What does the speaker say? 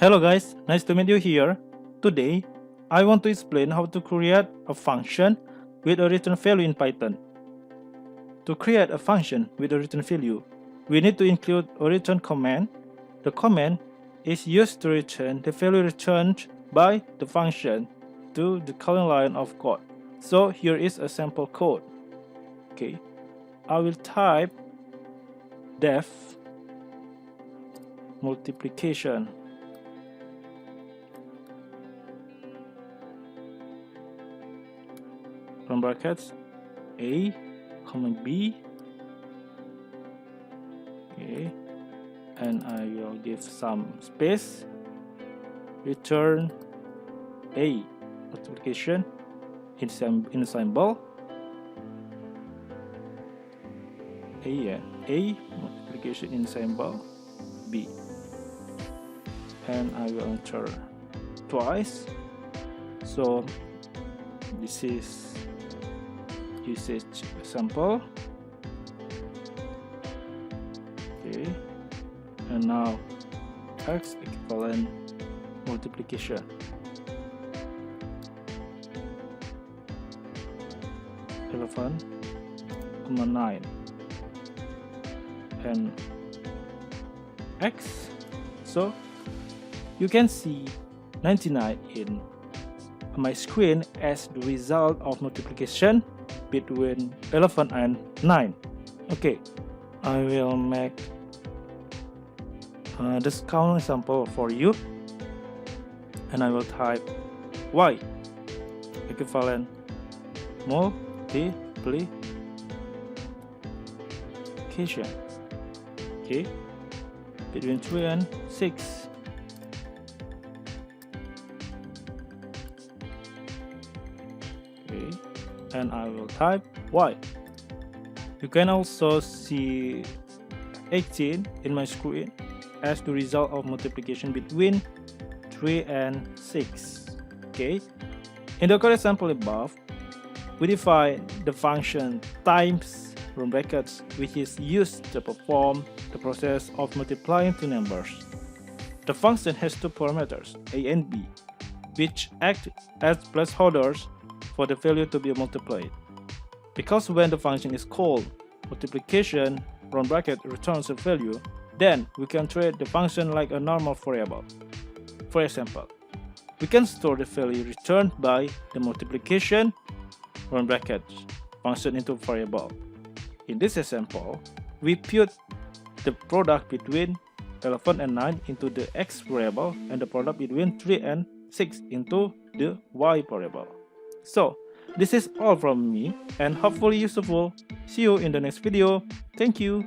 Hello guys, nice to meet you here. Today, I want to explain how to create a function with a return value in Python. To create a function with a return value, we need to include a return command. The command is used to return the value returned by the function to the current line of code. So here is a sample code. Okay, I will type def multiplication from brackets a comma b, okay, and I will give some space, return a multiplication in symbol a multiplication in symbol b, and I will enter twice. So this is usage sample. Okay, and now x equivalent multiplication. Eleven, 9 and x. So you can see 99 in my screen as the result of multiplication between 11 and 9. Okay, I will make this count example for you, and I will type y equivalent multiplication, okay, between 3 and 6. Okay, and I will type y. You can also see 18 in my screen as the result of multiplication between 3 and 6. Okay, in the code example above, we define the function times from brackets, which is used to perform the process of multiplying two numbers. The function has two parameters, a and b, which act as placeholders for the value to be multiplied. Because when the function is called, multiplication from bracket returns a value, then we can treat the function like a normal variable. For example, we can store the value returned by the multiplication from brackets function into variable. In this example, we put the product between 11 and 9 into the x variable and the product between 3 and 6 into the y variable. So this is all from me and hopefully useful. See you in the next video. Thank you.